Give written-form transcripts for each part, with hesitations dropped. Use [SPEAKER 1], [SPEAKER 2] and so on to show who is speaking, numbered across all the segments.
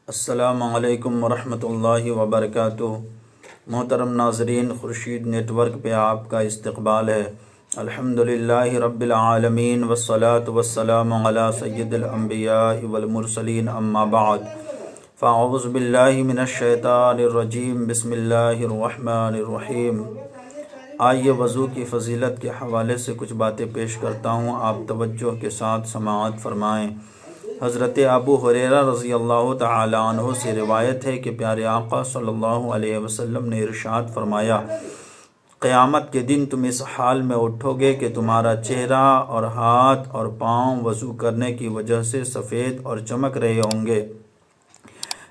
[SPEAKER 1] السلام علیکم ورحمۃ اللہ وبرکاتہ۔ محترم ناظرین، خورشید نیٹ ورک پہ آپ کا استقبال ہے۔ الحمدللہ رب العالمین والصلاة والسلام علی سید الانبیاء والمرسلین، اما بعد فاعوذ باللہ من الشیطان الرجیم، بسم اللہ الرحمن الرحیم۔ آئیے وضو کی فضیلت کے حوالے سے کچھ باتیں پیش کرتا ہوں، آپ توجہ کے ساتھ سماعت فرمائیں۔ حضرت ابو ہریرہ رضی اللہ تعالی عنہ سے روایت ہے کہ پیارے آقا صلی اللہ علیہ وسلم نے ارشاد فرمایا، قیامت کے دن تم اس حال میں اٹھو گے کہ تمہارا چہرہ اور ہاتھ اور پاؤں وضو کرنے کی وجہ سے سفید اور چمک رہے ہوں گے،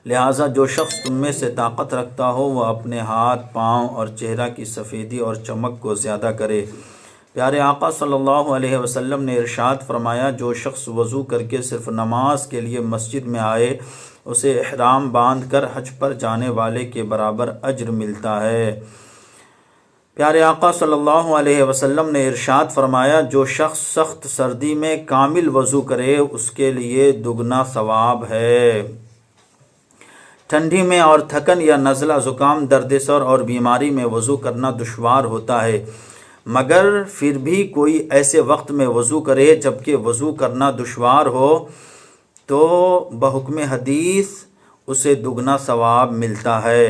[SPEAKER 1] لہٰذا جو شخص تم میں سے طاقت رکھتا ہو وہ اپنے ہاتھ، پاؤں اور چہرہ کی سفیدی اور چمک کو زیادہ کرے۔ پیارے آقا صلی اللہ علیہ وسلم نے ارشاد فرمایا، جو شخص وضو کر کے صرف نماز کے لیے مسجد میں آئے اسے احرام باندھ کر حج پر جانے والے کے برابر اجر ملتا ہے۔ پیارے آقا صلی اللہ علیہ وسلم نے ارشاد فرمایا، جو شخص سخت سردی میں کامل وضو کرے اس کے لیے دگنا ثواب ہے۔ ٹھنڈی میں اور تھکن یا نزلہ زکام، درد سر اور بیماری میں وضو کرنا دشوار ہوتا ہے، مگر پھر بھی کوئی ایسے وقت میں وضو کرے جبکہ وضو کرنا دشوار ہو تو بحکم حدیث اسے دگنا ثواب ملتا ہے۔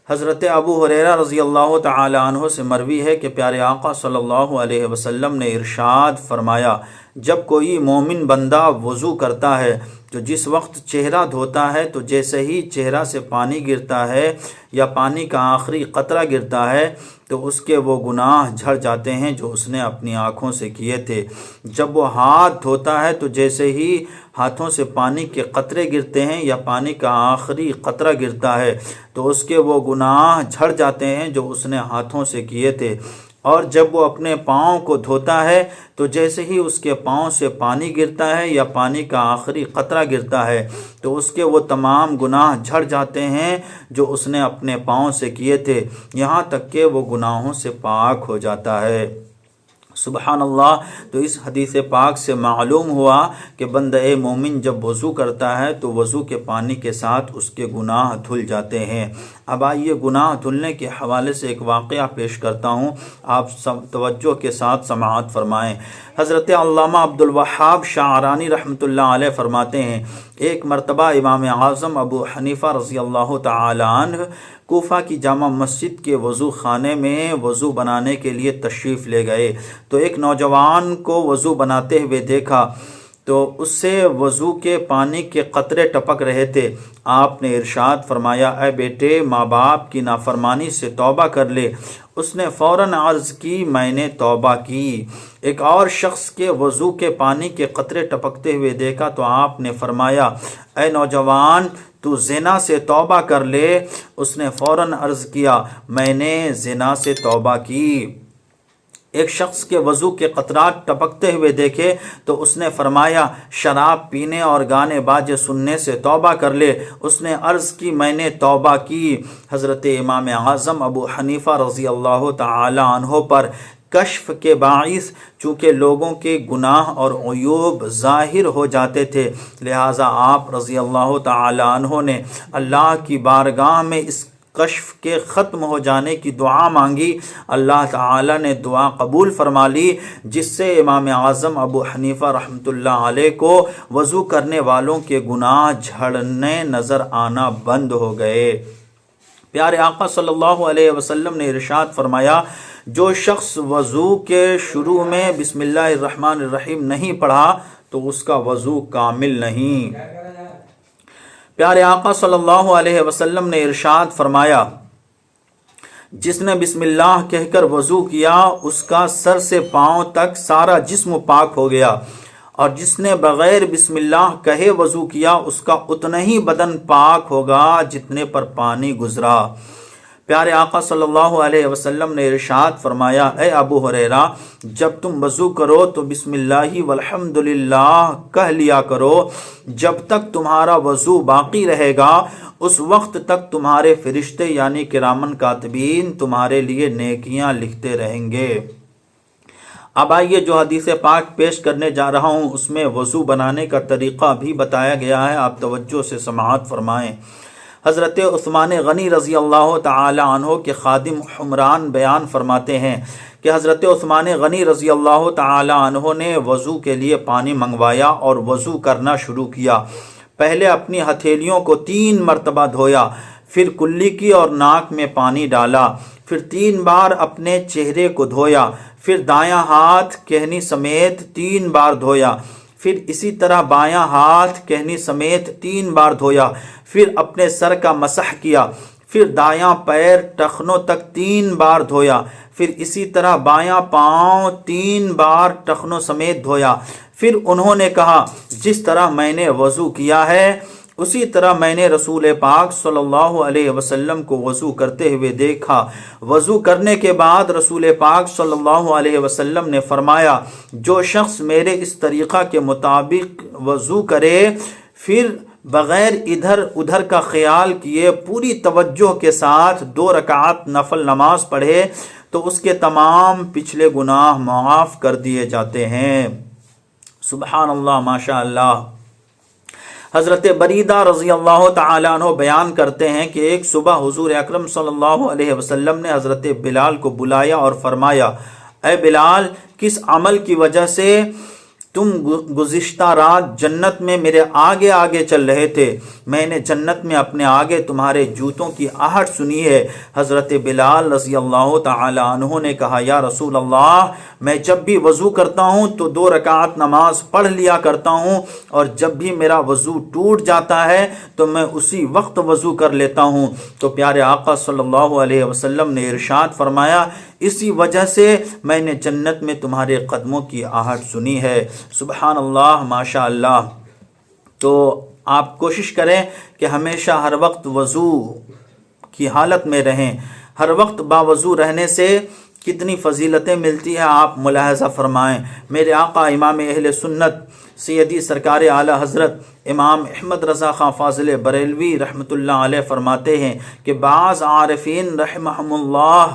[SPEAKER 1] حضرت ابو ہریرہ رضی اللہ تعالی عنہ سے مروی ہے کہ پیارے آقا صلی اللہ علیہ وسلم نے ارشاد فرمایا، جب کوئی مومن بندہ وضو کرتا ہے تو جس وقت چہرہ دھوتا ہے تو جیسے ہی چہرہ سے پانی گرتا ہے یا پانی کا آخری قطرہ گرتا ہے تو اس کے وہ گناہ جھڑ جاتے ہیں جو اس نے اپنی آنکھوں سے کیے تھے۔ جب وہ ہاتھ دھوتا ہے تو جیسے ہی ہاتھوں سے پانی کے قطرے گرتے ہیں یا پانی کا آخری قطرہ گرتا ہے تو اس کے وہ گناہ جھڑ جاتے ہیں جو اس نے ہاتھوں سے کیے تھے۔ اور جب وہ اپنے پاؤں کو دھوتا ہے تو جیسے ہی اس کے پاؤں سے پانی گرتا ہے یا پانی کا آخری قطرہ گرتا ہے تو اس کے وہ تمام گناہ جھڑ جاتے ہیں جو اس نے اپنے پاؤں سے کیے تھے، یہاں تک کہ وہ گناہوں سے پاک ہو جاتا ہے۔ سبحان اللہ۔ تو اس حدیث پاک سے معلوم ہوا کہ بندہ مومن جب وضو کرتا ہے تو وضو کے پانی کے ساتھ اس کے گناہ دھل جاتے ہیں۔ اب آئیے گناہ دھلنے کے حوالے سے ایک واقعہ پیش کرتا ہوں، آپ سب توجہ کے ساتھ سماعت فرمائیں۔ حضرت علامہ عبدالوہاب شعرانی رحمۃ اللہ علیہ فرماتے ہیں، ایک مرتبہ امام اعظم ابو حنیفہ رضی اللہ تعالی عنہ کوفہ کی جامع مسجد کے وضو خانے میں وضو بنانے کے لیے تشریف لے گئے تو ایک نوجوان کو وضو بناتے ہوئے دیکھا تو اس سے وضو کے پانی کے قطرے ٹپک رہے تھے۔ آپ نے ارشاد فرمایا، اے بیٹے، ماں باپ کی نافرمانی سے توبہ کر لے۔ اس نے فوراً عرض کی، میں نے توبہ کی۔ ایک اور شخص کے وضو کے پانی کے قطرے ٹپکتے ہوئے دیکھا تو آپ نے فرمایا، اے نوجوان، تو زنا سے توبہ کر لے۔ اس نے فوراً عرض کیا، میں نے زنا سے توبہ کی۔ ایک شخص کے وضو کے قطرات ٹپکتے ہوئے دیکھے تو اس نے فرمایا، شراب پینے اور گانے باجے سننے سے توبہ کر لے۔ اس نے عرض کی، میں نے توبہ کی۔ حضرت امام اعظم ابو حنیفہ رضی اللہ تعالی عنہ پر کشف کے باعث چونکہ لوگوں کے گناہ اور عیوب ظاہر ہو جاتے تھے، لہٰذا آپ رضی اللہ تعالی عنہ نے اللہ کی بارگاہ میں اس کشف کے ختم ہو جانے کی دعا مانگی۔ اللہ تعالی نے دعا قبول فرما لی، جس سے امام اعظم ابو حنیفہ رحمۃ اللہ علیہ کو وضو کرنے والوں کے گناہ جھڑنے نظر آنا بند ہو گئے۔ پیارے آقا صلی اللہ علیہ وسلم نے ارشاد فرمایا، جو شخص وضو کے شروع میں بسم اللہ الرحمن الرحیم نہیں پڑھا تو اس کا وضو کامل نہیں۔ پیارے آقا صلی اللہ علیہ وسلم نے ارشاد فرمایا، جس نے بسم اللہ کہہ کر وضو کیا اس کا سر سے پاؤں تک سارا جسم پاک ہو گیا، اور جس نے بغیر بسم اللہ کہے وضو کیا اس کا اتنا ہی بدن پاک ہوگا جتنے پر پانی گزرا۔ پیارے آقا صلی اللہ علیہ وسلم نے ارشاد فرمایا، اے ابو ہریرہ، جب تم وضو کرو تو بسم اللہ والحمدللہ کہہ لیا کرو۔ جب تک تمہارا وضو باقی رہے گا اس وقت تک تمہارے فرشتے یعنی کرامن کاتبین تمہارے لیے نیکیاں لکھتے رہیں گے۔ اب آئیے جو حدیث پاک پیش کرنے جا رہا ہوں اس میں وضو بنانے کا طریقہ بھی بتایا گیا ہے، آپ توجہ سے سماعت فرمائیں۔ حضرت عثمان غنی رضی اللہ تعالی عنہ کے خادم حمران بیان فرماتے ہیں کہ حضرت عثمان غنی رضی اللہ تعالی عنہ نے وضو کے لیے پانی منگوایا اور وضو کرنا شروع کیا۔ پہلے اپنی ہتھیلیوں کو 3 مرتبہ دھویا، پھر کلی کی اور ناک میں پانی ڈالا، پھر 3 بار اپنے چہرے کو دھویا، پھر دایاں ہاتھ کہنی سمیت 3 بار دھویا، پھر اسی طرح بایاں ہاتھ کہنی سمیت 3 بار دھویا، پھر اپنے سر کا مسح کیا، پھر دایاں پیر ٹخنوں تک 3 بار دھویا، پھر اسی طرح بایاں پاؤں 3 بار ٹخنوں سمیت دھویا۔ پھر انہوں نے کہا، جس طرح میں نے وضو کیا ہے اسی طرح میں نے رسول پاک صلی اللہ علیہ وسلم کو وضو کرتے ہوئے دیکھا۔ وضو کرنے کے بعد رسول پاک صلی اللہ علیہ وسلم نے فرمایا، جو شخص میرے اس طریقہ کے مطابق وضو کرے، پھر بغیر ادھر ادھر کا خیال کیے پوری توجہ کے ساتھ 2 رکعت نفل نماز پڑھے تو اس کے تمام پچھلے گناہ معاف کر دیے جاتے ہیں۔ سبحان اللہ، ماشاء اللہ۔ حضرت بریدہ رضی اللہ تعالی عنہ بیان کرتے ہیں کہ ایک صبح حضور اکرم صلی اللہ علیہ وسلم نے حضرت بلال کو بلایا اور فرمایا، اے بلال، کس عمل کی وجہ سے تم گزشتہ رات جنت میں میرے آگے آگے چل رہے تھے؟ میں نے جنت میں اپنے آگے تمہارے جوتوں کی آہٹ سنی ہے۔ حضرت بلال رضی اللہ تعالی عنہ نے کہا، یا رسول اللہ، میں جب بھی وضو کرتا ہوں تو 2 رکعت نماز پڑھ لیا کرتا ہوں، اور جب بھی میرا وضو ٹوٹ جاتا ہے تو میں اسی وقت وضو کر لیتا ہوں۔ تو پیارے آقا صلی اللہ علیہ وسلم نے ارشاد فرمایا، اسی وجہ سے میں نے جنت میں تمہارے قدموں کی آہٹ سنی ہے۔ سبحان اللہ، ماشاء اللہ۔ تو آپ کوشش کریں کہ ہمیشہ ہر وقت وضو کی حالت میں رہیں۔ ہر وقت باوضو رہنے سے کتنی فضیلتیں ملتی ہیں آپ ملاحظہ فرمائیں۔ میرے آقا امام اہل سنت سیدی سرکار اعلی حضرت امام احمد رضا خان فاضل بریلوی رحمۃ اللہ علیہ فرماتے ہیں کہ بعض عارفین رحمہم اللہ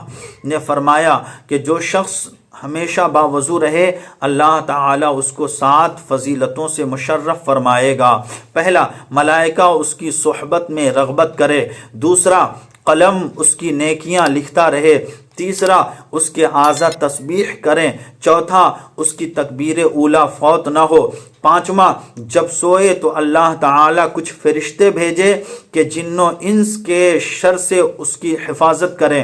[SPEAKER 1] نے فرمایا کہ جو شخص ہمیشہ باوضو رہے، اللہ تعالیٰ اس کو 7 فضیلتوں سے مشرف فرمائے گا۔ پہلا، ملائکہ اس کی صحبت میں رغبت کرے۔ دوسرا، قلم اس کی نیکیاں لکھتا رہے۔ تیسرا، اس کے اعضاء تسبیح کریں۔ چوتھا، اس کی تکبیر اولیٰ فوت نہ ہو۔ پانچواں، جب سوئے تو اللہ تعالیٰ کچھ فرشتے بھیجے کہ جن و انس کے شر سے اس کی حفاظت کریں۔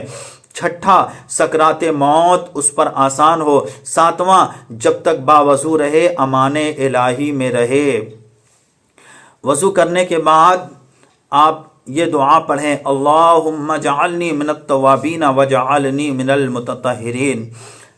[SPEAKER 1] چھٹا، سکرات موت اس پر آسان ہو۔ ساتواں، جب تک باوضو رہے امان الہی میں رہے۔ وضو کرنے کے بعد آپ یہ دعا پڑھیں، اللہم اجعلنی من التوابین وجعلنی من المتطہرین۔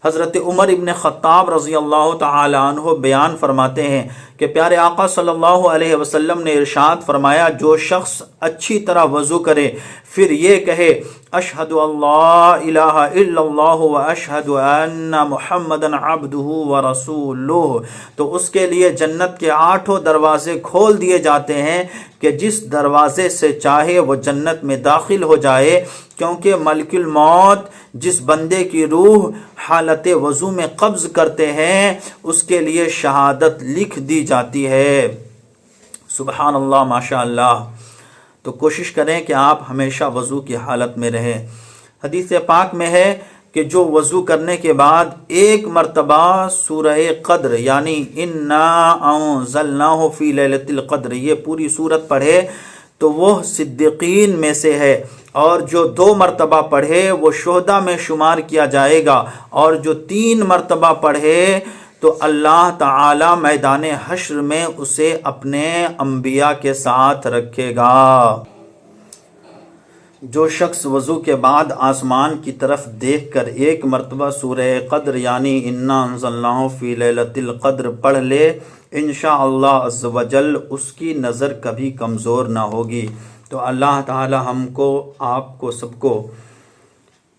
[SPEAKER 1] حضرت عمر ابن خطاب رضی اللہ تعالی عنہ بیان فرماتے ہیں کہ پیارے آقا صلی اللہ علیہ وسلم نے ارشاد فرمایا، جو شخص اچھی طرح وضو کرے پھر یہ کہے، اشہد اللہ الہ الا اللہ و اشہد ان محمدًا عبدہ و رسولہ، تو اس کے لیے جنت کے 8 دروازے کھول دیے جاتے ہیں کہ جس دروازے سے چاہے وہ جنت میں داخل ہو جائے، کیونکہ ملک الموت جس بندے کی روح حالت وضو میں قبض کرتے ہیں اس کے لیے شہادت لکھ دی جاتی ہے۔ سبحان اللہ، ماشاء اللہ۔ تو کوشش کریں کہ آپ ہمیشہ وضو کی حالت میں رہیں۔ حدیث پاک میں ہے کہ جو وضو کرنے کے بعد 1 مرتبہ سورہ قدر یعنی انا انزلناہ فی لیلۃ القدر یہ پوری سورت پڑھے تو وہ صدیقین میں سے ہے، اور جو 2 مرتبہ پڑھے وہ شہداء میں شمار کیا جائے گا، اور جو 3 مرتبہ پڑھے تو اللہ تعالی میدان حشر میں اسے اپنے انبیاء کے ساتھ رکھے گا۔ جو شخص وضو کے بعد آسمان کی طرف دیکھ کر 1 مرتبہ سورہ قدر یعنی انا انزلناہ فی لیلۃ القدر پڑھ لے، انشاءاللہ عز و جل اس کی نظر کبھی کمزور نہ ہوگی۔ تو اللہ تعالی ہم کو، آپ کو، سب کو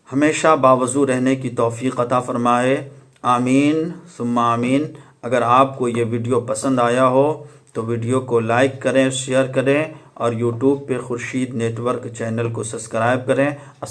[SPEAKER 1] ہمیشہ باوضو رہنے کی توفیق عطا فرمائے، آمین ثم آمین۔ اگر آپ کو یہ ویڈیو پسند آیا ہو تو ویڈیو کو لائک کریں، شیئر کریں، اور یوٹیوب پہ خورشید نیٹ ورک چینل کو سبسکرائب کریں۔